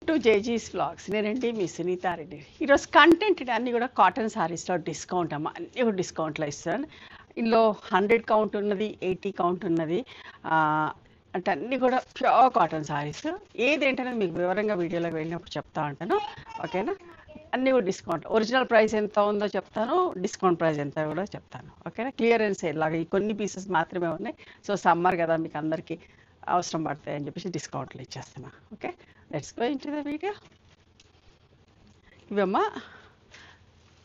To జేజీస్ vlogs నేనండి మీ సునీతారెడ్డి. ఈరోజు content అన్నీ కూడా కాటన్ శారీస్లో డిస్కౌంట్ అమ్మ, అన్నీ కూడా డిస్కౌంట్లో ఇస్తాను. ఇందులో 100 కౌంట్ ఉన్నది, 80 కౌంట్ ఉన్నది. ఆ, అంటే అన్నీ కూడా ప్యూర్ కాటన్ శారీస్. ఏదేంటనేది మీకు వివరంగా వీడియోలోకి వెళ్ళినప్పుడు చెప్తా ఉంటాను. ఓకేనా? అన్నీ కూడా డిస్కౌంట్. ఒరిజినల్ ప్రైస్ ఎంత ఉందో చెప్తాను, డిస్కౌంట్ ప్రైస్ ఎంత కూడా చెప్తాను. ఓకేనా? క్లియరెన్స్ సేల్ లాగా ఈ కొన్ని పీసెస్ మాత్రమే ఉన్నాయి. సో సమ్మర్ కదా, మీకు అందరికీ అవసరం పడతాయి అని చెప్పేసి డిస్కౌంట్లు ఇచ్చేస్తున్నా. Okay, let's go into the video. ఇవమ్మా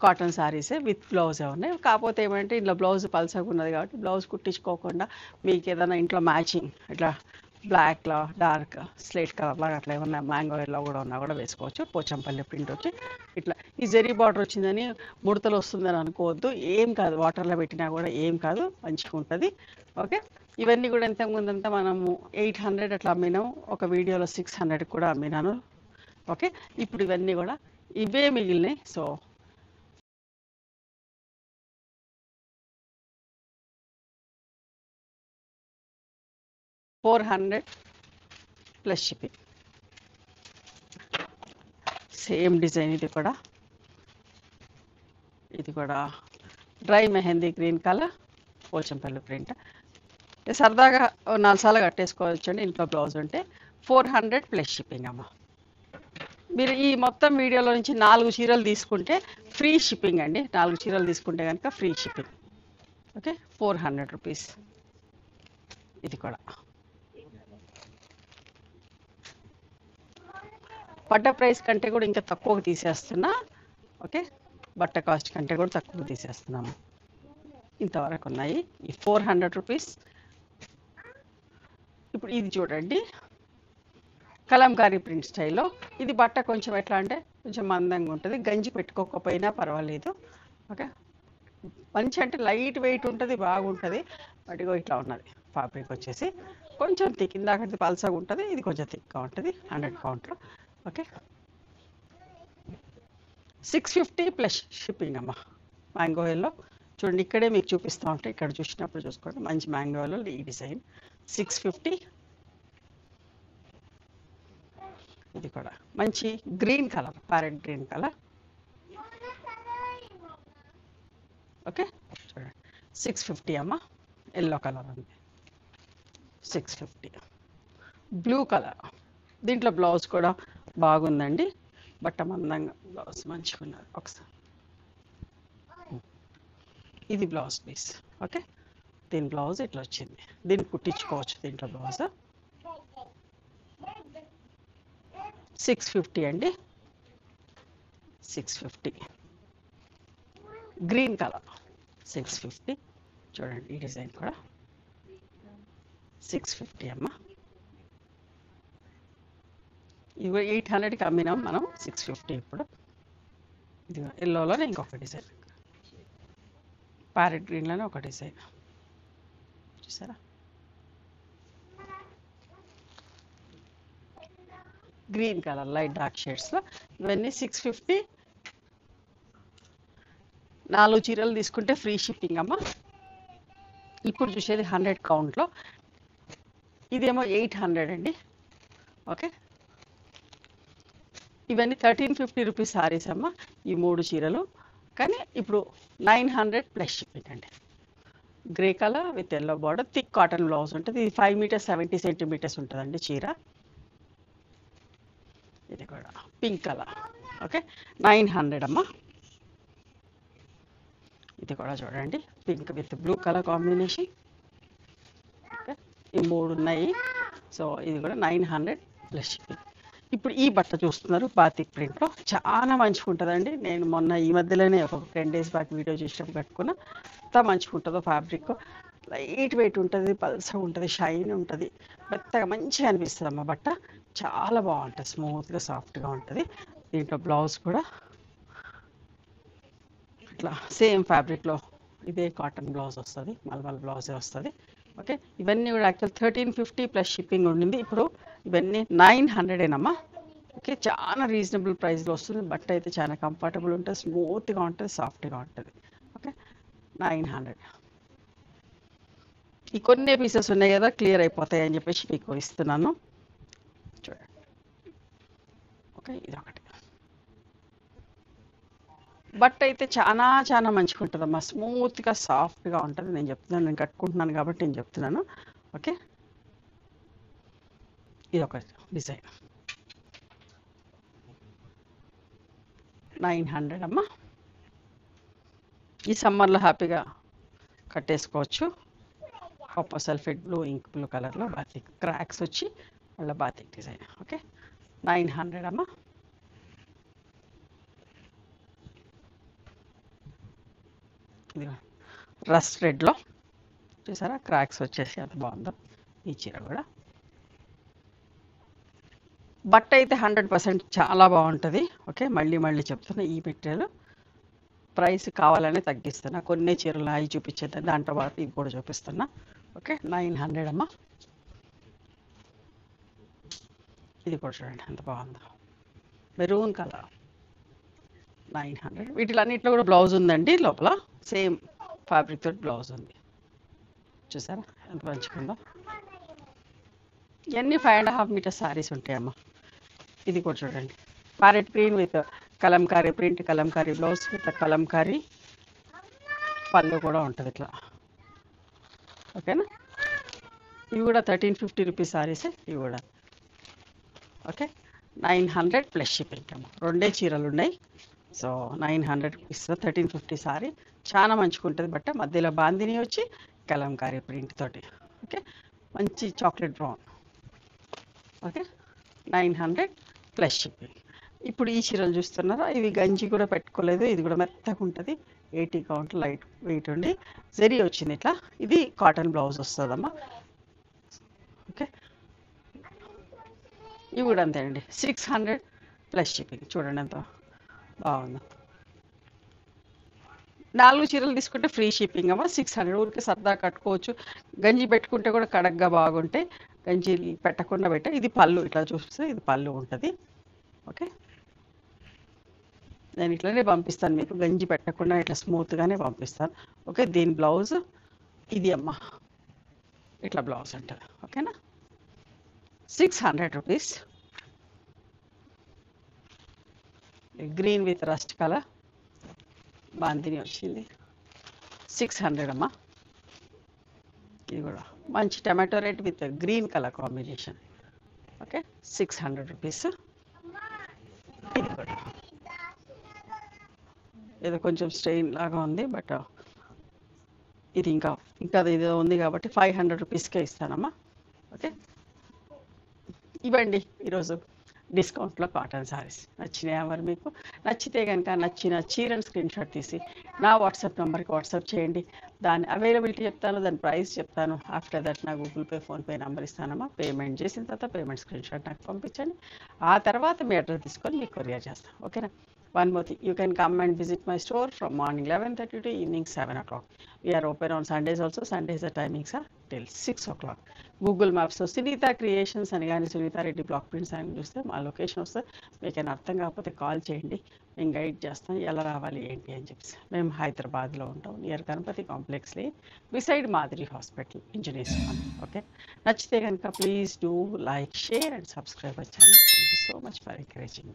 కాటన్ శారీసే విత్ బ్లౌజ్ ఉన్నాయి. కాకపోతే ఏమంటే ఇంట్లో బ్లౌజ్ పల్సగా ఉన్నది కాబట్టి బ్లౌజ్ కుట్టించుకోకుండా మీకు ఏదైనా ఇంట్లో మ్యాచింగ్ ఇట్లా బ్లాక్లో డార్క్ స్లేట్ కలర్లో అట్లా ఏమన్నా మ్యాంగో ఎల్లో కూడా ఉన్నా కూడా వేసుకోవచ్చు. పోచంపల్లి ప్రింట్ వచ్చి ఇట్లా ఈ జెరీ బార్డర్ వచ్చిందని ముడతలు వస్తుందని అనుకోవద్దు. ఏం కాదు, వాటర్లో పెట్టినా కూడా ఏం కాదు, మంచిగా ఉంటుంది. ఓకే, ఇవన్నీ కూడా ఇంతకుముందంతా మనము 800 అట్లా అమ్మినాము, ఒక వీడియోలో 600 కూడా అమ్మినాను. ఓకే, ఇప్పుడు ఇవన్నీ కూడా ఇవే మిగిలినాయి. So 400 plus shipping. Same design ఇది కూడా dry mehndi green colour Pochampally print. సరదాగా 4 సార్లు కట్టేసుకోవచ్చు అండి ఇంట్లో బ్లౌజ్ ఉంటే. 400 ప్లస్ షిప్పింగ్ అమ్మ. మీరు ఈ మొత్తం వీడియోలో నుంచి 4 చీరలు తీసుకుంటే ఫ్రీ షిప్పింగ్ అండి. 4 చీరలు తీసుకుంటే కనుక ఫ్రీ షిప్పింగ్. Okay, 400 rupees. ఇది కూడా పడ్డ ప్రైస్ కంటే కూడా ఇంకా తక్కువగా తీసేస్తున్నా. ఓకే, బట్ట కాస్ట్ కంటే కూడా తక్కువ తీసేస్తున్నాము. ఇంతవరకు ఉన్నాయి ఈ 400 రూపీస్. ఇప్పుడు ఇది చూడండి, కలంకారీ ప్రింట్ స్టైల్లో. ఇది బట్ట కొంచెం ఎట్లా అంటే కొంచెం మందంగా ఉంటుంది, గంజి పెట్టుకోకపోయినా పర్వాలేదు. ఓకే, మంచి అంటే లైట్ వెయిట్ ఉంటుంది, బాగుంటుంది. వాటిగో ఇట్లా ఉన్నది ఫ్యాబ్రిక్ వచ్చేసి కొంచెం థిక్. ఇందాకది పల్సగా ఉంటుంది, ఇది కొంచెం థిక్గా ఉంటుంది. 100 కౌంట్లో. ఓకే, 650 ప్లస్ షిప్పింగ్ అమ్మ. మ్యాంగో ఎల్లో చూడండి, ఇక్కడే మీకు చూపిస్తూ ఉంటాయి, ఇక్కడ చూసినప్పుడు చూసుకోండి. మంచి మ్యాంగో ఎల్లో ఈ డిజైన్ 650. ఇది కూడా మంచి green colour, parrot green colour. Okay, చూడండి 650 అమ్మ. ఎల్లో కలర్ ఉంది 650. బ్లూ కలర్, దీంట్లో బ్లౌజ్ కూడా బాగుందండి. బట్ట మందంగా బ్లౌజ్ మంచిగా ఉన్నది. ఒకసారి ఇది బ్లౌజ్ పీస్. ఓకే, దీని బ్లౌజ్ ఇట్లా వచ్చింది. దీన్ని కుట్టించుకోవచ్చు. దీంట్లో బ్లౌజ్ 650 అండి. 650 గ్రీన్ కలర్ 650. చూడండి ఈ డిజైన్ కూడా 650 అమ్మ. ఇవి 800కి అమ్మినాం మనం, 650 ఇప్పుడు. ఇది ఎల్లోలోనే ఇంకొక డిజైన్, ప్యారెట్ గ్రీన్లోనే ఒక డిజైన్ చూసారా. గ్రీన్ కలర్ లైట్ డార్క్ షేడ్స్లో ఇవన్నీ 650. 4 చీరలు తీసుకుంటే ఫ్రీ షిప్పింగ్ అమ్మ. ఇప్పుడు చూసేది 100 కౌంట్లో, ఇదేమో 800 అండి. ఓకే, ఇవన్నీ 1350 రూపీస్ సారీస్ అమ్మ, ఈ 3 చీరలు. కానీ ఇప్పుడు 900 ప్లస్ షిప్పింగ్ అండి. Grey colour with yellow border, thick cotton blouse ఉంటుంది. ఇది 5 మీటర్స్ 70 సెంటీమీటర్స్ ఉంటుందండి చీర. ఇది కూడా పింక్ కలర్. ఓకే, 900 అమ్మ. ఇది కూడా చూడండి, pink with blue colour combination. Okay, ఈ 3 ఉన్నాయి. సో ఇది కూడా 900 ప్లస్ షిప్పింగ్. ఇప్పుడు ఈ బట్ట చూస్తున్నారు, బాతిక్ ప్రింట్లో చాలా మంచిగా ఉంటుందండి. నేను మొన్న ఈ మధ్యలోనే ఒక 10 డేస్ బ్యాక్ వీడియో చేసినప్పుడు కట్టుకున్నా. ఎంత మంచిగా ఉంటుందో ఫ్యాబ్రిక్. లైట్ వెయిట్ ఉంటుంది, పల్సగా ఉంటుంది, షైన్ ఉంటుంది, మెత్తగా మంచిగా అనిపిస్తుంది అమ్మ. బట్ట చాలా బాగుంటుంది, స్మూత్గా సాఫ్ట్గా ఉంటుంది. దీంట్లో బ్లౌజ్ కూడా ఇట్లా సేమ్ ఫ్యాబ్రిక్లో ఇదే కాటన్ బ్లౌజ్ వస్తుంది, మల్మల్ బ్లౌజే వస్తుంది. ఓకే, ఇవన్నీ కూడా యాక్చువల్ 1350 ప్లస్ షిప్పింగ్ ఉండింది. ఇప్పుడు ఇవన్నీ 900ఏనమ్మా. ఓకే, చాలా రీజనబుల్ ప్రైస్లో వస్తుంది. బట్ట అయితే చాలా కంఫర్టబుల్ ఉంటుంది, స్మూత్గా ఉంటుంది, సాఫ్ట్గా ఉంటుంది. ఓకే, 900. ఈ కొన్ని పీసెస్ ఉన్నాయి కదా, క్లియర్ అయిపోతాయి అని చెప్పేసి మీకు ఇస్తున్నాను. చూడండి, ఓకే, ఇదొకటి. బట్ అయితే చాలా చాలా మంచిగా ఉంటుందమ్మా, స్మూత్గా సాఫ్ట్గా ఉంటుంది. నేను చెప్తున్నాను, నేను కట్టుకుంటున్నాను కాబట్టి నేను చెప్తున్నాను. ఓకే, ఇది ఒక డిజైన్ 900 అమ్మా. ఈ సమ్మర్లో హ్యాపీగా కట్టేసుకోవచ్చు. Copper sulphate blue, ink blue కలర్లో బాతిక్ క్రాక్స్ వచ్చి మళ్ళీ బాతిక్ డిజైన్. ఓకే, 900 అమ్మా. ఇది రస్ట్ రెడ్లో చూసారా, క్రాక్స్ వచ్చేసి అంత బాగుందో ఈ చీర కూడా. బట్ట అయితే 100% చాలా బాగుంటుంది. ఓకే, మళ్ళీ మళ్ళీ చెప్తున్నా, ఈ మెటీరియల్ ప్రైస్ కావాలనే తగ్గిస్తున్నా. కొన్ని చీరలు అవి చూపించేది, దాంట్లో పాటు ఇది కూడా చూపిస్తున్నా. ఓకే, 900 అమ్మా. ఇది కూడా చూడండి ఎంత బాగుందో, మెరూన్ కలర్, 900. వీటిలన్నింటిలో కూడా బ్లౌజ్ ఉందండి, లోపల సేమ్ ఫ్యాబ్రిక్ తోటి బ్లౌజ్ ఉంది. చూసారా ఎంత మంచిగా ఉందో. ఇవన్నీ 5.5 మీటర్ శారీస్ ఉంటాయమ్మా. ఇది కూడా చూడండి, parrot green with Kalamkari print, Kalamkari blouse with Kalamkari పళ్ళు కూడా ఉంటుంది ఇట్లా. ఓకేనా, ఇవి కూడా 1350 రూపీస్ శారీసే ఇవి కూడా. ఓకే, 900 ప్లస్ షిప్పింగ్ అమ్మా. రెండే చీరలు ఉన్నాయి, సో 900 రూపీస్ 1350 శారీ. చాలా మంచిగా ఉంటుంది బట్ట, మధ్యలో బాందిని వచ్చి కలంకారీ ప్రింట్ తోటి. ఓకే, మంచి chocolate brown. Okay, 900 plus shipping. ఇప్పుడు ఈ చీరలు చూస్తున్నారా, ఇవి గంజి కూడా పెట్టుకోలేదు, ఇది కూడా మెత్తగా ఉంటుంది. 80 కౌంట్, లైట్ వెయిట్ ఉండి జరీ వచ్చింది ఇట్లా. ఇది కాటన్ బ్లౌజ్ వస్తుందమ్మా. ఓకే, ఇవి కూడా అంతే అండి, 600 ప్లస్ షిప్పింగ్. చూడండి ఎంత బాగుందో. 4 చీరలు తీసుకుంటే ఫ్రీ షిప్పింగ్ అమ్మా. 600 ఊరికి సరదా కట్టుకోవచ్చు. గంజి పెట్టుకుంటే కూడా కడగ్గా బాగుంటాయి. గంజి పెట్టకుండా పెట్టే. ఇది పళ్ళు, ఇట్లా చూస్తే ఇది పళ్ళు ఉంటుంది. ఓకే, నేను ఇట్లనే పంపిస్తాను మీకు, గంజి పెట్టకుండా ఇట్లా స్మూత్గానే పంపిస్తాను. ఓకే, దీని బ్లౌజ్ ఇది అమ్మా, ఇట్లా బ్లౌజ్ ఉంటుంది. ఓకేనా, 600 rupees. Green with rust colour bandhani వచ్చింది, 600 అమ్మా. ఇది కూడా మంచి tomato red with green colour combination. Okay, 600 rupees. ఇది కూడా ఏదో కొంచెం స్ట్రెయిన్ లాగా ఉంది, బట్ ఇది ఇంకా ఏదో ఉంది కాబట్టి 500 రూపీస్కే ఇస్తానమ్మా. ఓకే, ఇవ్వండి ఈరోజు డిస్కౌంట్లో కాటన్ శారీస్. నచ్చినాయా మరి మీకు? నచ్చితే కనుక నచ్చిన చీరను స్క్రీన్ షాట్ తీసి నా వాట్సాప్ నెంబర్కి వాట్సాప్ చేయండి. దాని అవైలబిలిటీ చెప్తాను, దాని ప్రైస్ చెప్తాను. ఆఫ్టర్ దట్ నా గూగుల్ పే, ఫోన్పే నెంబర్ ఇస్తానమ్మా. పేమెంట్ చేసిన తర్వాత పేమెంట్ స్క్రీన్ షాట్ నాకు పంపించండి. ఆ తర్వాత మీ అడ్రస్ తీసుకొని మీకు కొరియర్ చేస్తాను. ఓకేనా. One more thing, you can come and visit my store from morning 11:30 to evening 7 o'clock. We are open on Sundays also. Sundays the timings are till 6 o'clock. Google Maps లో Sunitha creations అని కానీ Sunitha Reddy block prints అని చూస్తే మా location వస్తే మీకు అర్థం కాకపోతే కాల్ చేయండి, మేము గైడ్ చేస్తాం ఎలా రావాలి ఏంటి అని చెప్పి. మేము హైదరాబాద్లో ఉంటాం, నియర్ గణపతి కాంప్లెక్స్లీ బిసైడ్ మాదిరి హాస్పిటల్, ఇంజనీర్స్. ఓకే, నచ్చితే కనుక please do like, share and subscribe our channel. Thank you so much for encouraging.